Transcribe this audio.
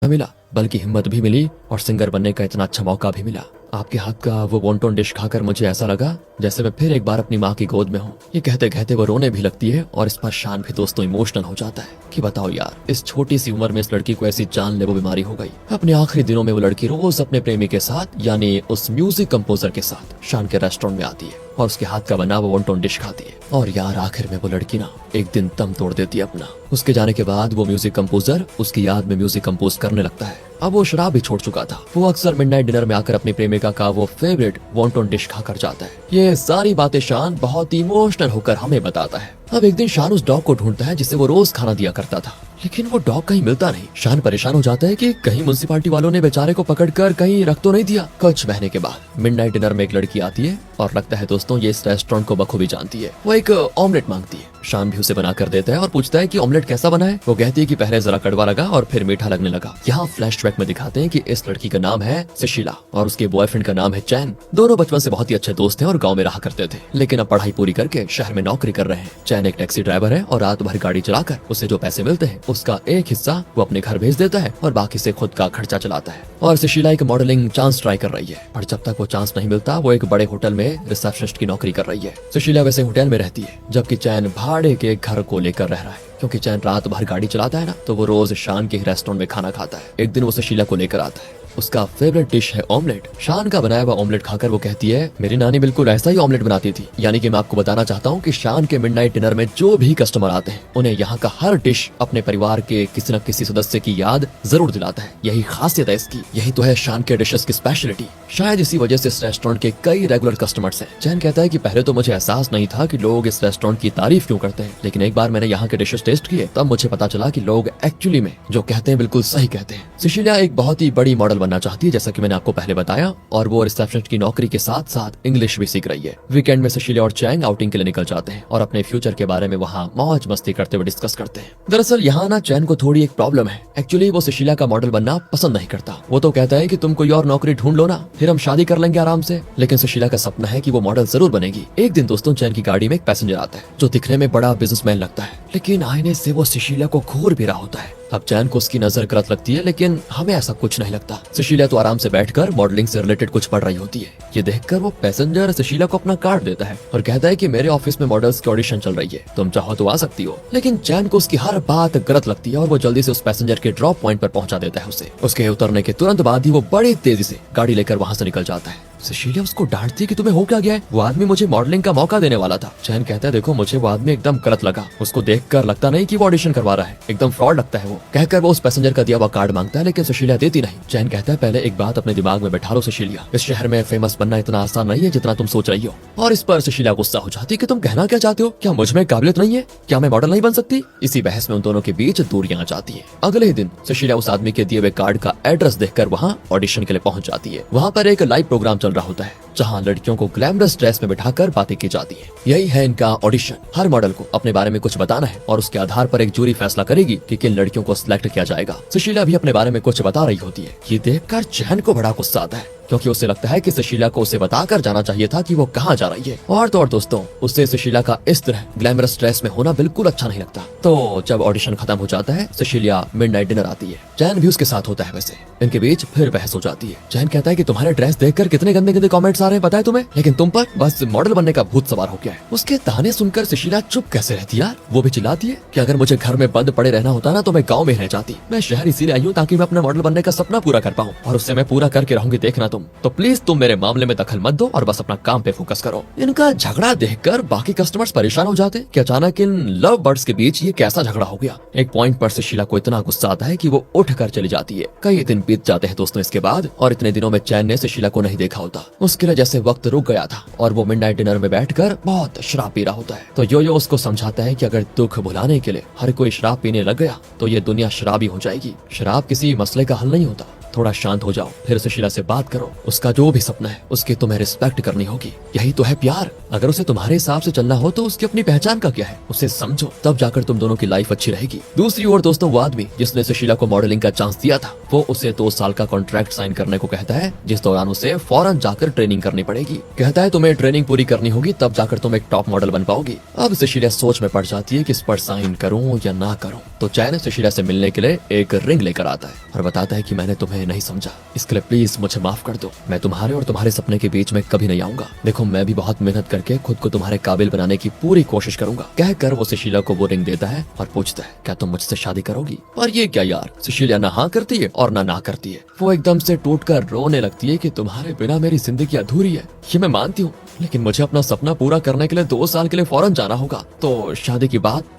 मिला बल्कि हिम्मत भी मिली और सिंगर बनने का इतना अच्छा मौका भी मिला। आपके हाथ का वो वॉन्टन डिश खाकर मुझे ऐसा लगा जैसे मैं फिर एक बार अपनी माँ की गोद में हूँ। ये कहते कहते वो रोने भी लगती है और इस पर शान भी दोस्तों इमोशनल हो जाता है कि बताओ यार, इस छोटी सी उम्र में इस लड़की को ऐसी जानलेवा बीमारी हो गई। अपने आखिरी दिनों में वो लड़की रोज अपने प्रेमी के साथ यानी उस म्यूजिक कंपोजर के साथ शान के रेस्टोरेंट में आती है और उसके हाथ का बना वो वॉन्टन डिश खाती है। और यार आखिर में वो लड़की ना एक दिन दम तोड़ देती है अपना। उसके जाने के बाद वो म्यूजिक कंपोजर उसकी याद में म्यूजिक कंपोज करने लगता है। अब वो शराब भी छोड़ चुका था। वो अक्सर मिडनाइट डिनर में आकर अपनी प्रेमिका का वो फेवरेट वॉन्टन डिश खाकर जाता है। ये सारी बातें शान बहुत इमोशनल होकर हमें बताता है। अब एक दिन शान उस डॉग को ढूंढता है जिसे वो रोज खाना दिया करता था, लेकिन वो डॉग कहीं मिलता नहीं। शान परेशान हो जाता है कि कहीं म्युनिसिपालिटी वालों ने बेचारे को पकड़कर कहीं रख तो नहीं दिया। कुछ महीने के बाद मिडनाइट डिनर में एक लड़की आती है और लगता है दोस्तों ये इस रेस्टोरेंट को बखूबी जानती है। वो एक ऑमलेट मांगती है। शान भी उसे बना कर देता है और पूछता है कि ऑमलेट कैसा बना है। वो कहती है कि पहले जरा कड़वा लगा और फिर मीठा लगने लगा। यहाँ फ्लैशबैक में दिखाते हैं कि इस लड़की का नाम है सुशीला और उसके बॉयफ्रेंड का नाम है चैन। दोनों बचपन से बहुत ही अच्छे दोस्त हैं और गांव में रहा करते थे, लेकिन अब पढ़ाई पूरी करके शहर में नौकरी कर रहे हैं। चैन एक टैक्सी ड्राइवर है और रात भर गाड़ी चलाकर उसे जो पैसे मिलते हैं उसका एक हिस्सा वो अपने घर भेज देता है और बाकी से खुद का खर्चा चलाता है। और सुशीला एक मॉडलिंग चांस ट्राई कर रही है, पर जब तक वो चांस नहीं मिलता वो एक बड़े होटल में रिसेप्शनिस्ट की नौकरी कर रही है। सुशीला वैसे होटल में रहती है जबकि चैन भाड़े के घर को लेकर रह रहा है। क्योंकि चैन रात भर गाड़ी चलाता है ना, तो वो रोज शान के रेस्टोरेंट में खाना खाता है। एक दिन वो सुशीला को लेकर आता है। उसका फेवरेट डिश है ऑमलेट। शान का बनाया हुआ ऑमलेट खाकर वो कहती है मेरी नानी बिल्कुल ऐसा ही ऑमलेट बनाती थी। यानी कि मैं आपको बताना चाहता हूँ कि शान के मिडनाइट डिनर में जो भी कस्टमर आते हैं उन्हें यहाँ का हर डिश अपने परिवार के किसी न किसी सदस्य की याद जरूर दिलाता है। यही खासियत है इसकी, यही तो है शान के डिशेस की स्पेशलिटी। शायद इसी वजह से इस रेस्टोरेंट के कई रेगुलर कस्टमर्स हैं। चैन कहता है कि पहले तो मुझे एहसास नहीं था कि लोग इस रेस्टोरेंट की तारीफ क्यों करते हैं, लेकिन एक बार मैंने यहाँ के डिशेस टेस्ट किए तब मुझे पता चला कि लोग एक्चुअली में जो कहते हैं बिल्कुल सही कहते हैं। सुशीला एक बहुत ही बड़ी मॉडल बनना चाहती है जैसा कि मैंने आपको पहले बताया, और वो रिसेप्शनिस्ट की नौकरी के साथ साथ इंग्लिश भी सीख रही है। वीकेंड में सुशीला और चैंग आउटिंग के लिए निकल जाते हैं और अपने फ्यूचर के बारे में वहाँ मौज मस्ती करते हुए डिस्कस करते हैं। दरअसल यहाँ ना चैन को थोड़ी एक प्रॉब्लम है। एक्चुअली वो सुशीला का मॉडल बनना पसंद नहीं करता। वो तो कहता है कि तुम कोई और नौकरी ढूंढ लो ना, फिर हम शादी कर लेंगे आराम से। लेकिन सुशीला का सपना है कि वो मॉडल जरूर बनेगी। एक दिन दोस्तों चैन की गाड़ी में एक पैसेंजर आता है जो दिखने में बड़ा बिजनेसमैन लगता है, लेकिन आईने से वो सुशीला को घूर भी रहा होता है। अब चैन को उसकी नजर गलत लगती है, लेकिन हमें ऐसा कुछ नहीं लगता। सुशीला तो आराम से बैठकर मॉडलिंग से रिलेटेड कुछ पढ़ रही होती है। ये देखकर वो पैसेंजर सुशीला को अपना कार्ड देता है और कहता है कि मेरे ऑफिस में मॉडल्स की ऑडिशन चल रही है, तुम चाहो तो आ सकती हो। लेकिन चैन को उसकी हर बात गलत लगती है और वो जल्दी से उस पैसेंजर के ड्रॉप पॉइंट पर पहुंचा देता है उसे। उसके उतरने के तुरंत बाद ही वो बड़ी तेजी से गाड़ी लेकर वहाँ से निकल जाता है। सुशीला उसको डांटती है कि तुम्हें हो क्या गया है, वो आदमी मुझे मॉडलिंग का मौका देने वाला था। चैन कहता है देखो मुझे वो आदमी एकदम गलत लगा, उसको देखकर लगता नहीं कि वो ऑडिशन करवा रहा है, एकदम फ्रॉड लगता है वो। कहकर वो उस पैसेंजर का दिया हुआ कार्ड मांगता है, लेकिन सुशीला देती नहीं। चैन कहता है पहले एक बात अपने दिमाग में बैठा लो सुशीला, इस शहर में फेमस बनना इतना आसान नहीं है जितना तुम सोच रही हो। और इस पर सुशीला गुस्सा हो जाती है कि तुम कहना क्या चाहते हो, क्या मुझ में काबिलियत नहीं है, क्या मैं मॉडल नहीं बन सकती। इसी बहस में उन दोनों के बीच दूरियां आ जाती है। अगले ही दिन सुशीला उस आदमी के दिए हुए कार्ड का एड्रेस देखकर वहाँ ऑडिशन के लिए पहुंच जाती है। वहाँ पर एक लाइव प्रोग्राम चल रहा होता है जहाँ लड़कियों को ग्लैमरस ड्रेस में बिठाकर बातें की जाती है। यही है इनका ऑडिशन। हर मॉडल को अपने बारे में कुछ बताना है और उसके आधार पर एक जूरी फैसला करेगी कि किन लड़कियों को सिलेक्ट किया जाएगा। सुशीला भी अपने बारे में कुछ बता रही होती है। ये देखकर चैन को बड़ा गुस्सा आता है क्योंकि उसे लगता है कि सुशीला को उसे बताकर जाना चाहिए था कि वो कहाँ जा रही है। और तो और दोस्तों, उससे सुशीला का इस तरह ग्लैमरस ड्रेस में होना बिल्कुल अच्छा नहीं लगता। तो जब ऑडिशन खत्म हो जाता है, सुशीला मिडनाइट डिनर आती है। चैन भी उसके साथ होता है। वैसे इनके बीच फिर बहस हो जाती है। चैन कहता है कि तुम्हारे ड्रेस देखकर कितने गंदे गंदे कमेंट्स आ रहे हैं पता है तुम्हें, लेकिन तुम पर बस मॉडल बनने का भूत सवार हो गया है। उसके ताने सुनकर सुशीला चुप कैसे रहती है यार। वो भी चिल्लाती है कि अगर मुझे घर में बंद पड़े रहना होता ना तो मैं गाँव में रह जाती। मैं शहर इसीलिए आई हूँ ताकि मैं अपना मॉडल बनने का सपना पूरा कर पाऊँ, और उससे मैं पूरा करके रहूंगी देखना तुम। तो प्लीज तुम मेरे मामले में दखल मत दो और बस अपना काम पे फोकस करो। इनका झगड़ा देखकर बाकी कस्टमर्स परेशान हो जाते कि अचानक इन लव बर्ड्स के बीच ये कैसा झगड़ा हो गया। एक पॉइंट पर सुशीला को इतना गुस्सा आता है कि वो उठ कर चली जाती है। कई दिन बीत जाते हैं दोस्तों इसके बाद, और इतने दिनों में चैन ने सुशीला को नहीं देखा होता। उसके लिए जैसे वक्त रुक गया था और वो मिडनाइट डिनर में बैठकर बहुत शराब पी रहा होता है। तो यो उसको समझाता है कि अगर दुख भुलाने के लिए हर कोई शराब पीने लग गया तो ये दुनिया शराबी हो जाएगी। शराब किसी मसले का हल नहीं होता, थोड़ा शांत हो जाओ, फिर सुशीला से बात करो। उसका जो भी सपना है उसकी तुम्हें रिस्पेक्ट करनी होगी। यही तो है प्यार। अगर उसे तुम्हारे हिसाब से चलना हो तो उसकी अपनी पहचान का क्या है, उसे समझो, तब जाकर तुम दोनों की लाइफ अच्छी रहेगी। दूसरी ओर दोस्तों, वो आदमी जिसने सुशीला को मॉडलिंग का चांस दिया था, वो उसे 2 साल का कॉन्ट्रैक्ट साइन करने को कहता है, जिस दौरान उसे फौरन जाकर ट्रेनिंग करनी पड़ेगी। कहता है तुम्हें ट्रेनिंग पूरी करनी होगी, तब जाकर तुम एक टॉप मॉडल बन पाओगी। अब सुशीला सोच में पड़ जाती है कि इस पर साइन करूं या ना करूं। तो चैन सुशीला से मिलने के लिए एक रिंग लेकर आता है और बताता है कि मैंने तुम्हें नहीं समझा, इसके लिए प्लीज मुझे माफ कर दो। मैं तुम्हारे और तुम्हारे सपने के बीच में कभी नहीं आऊंगा। देखो, मैं भी बहुत मेहनत करके खुद को तुम्हारे काबिल बनाने की पूरी कोशिश करूंगा। कहकर वो सुशीला को वो रिंग देता है और पूछता है, क्या तुम मुझसे शादी करोगी? और ये क्या यार, सुशीला ना हाँ करती है और ना करती है। वो एकदम से टूटकर रोने लगती है कि तुम्हारे बिना मेरी जिंदगी अधूरी है। ये मैं मानती हूँ, लेकिन मुझे अपना सपना पूरा करने के लिए 2 साल के लिए फौरन जाना होगा। तो शादी की बात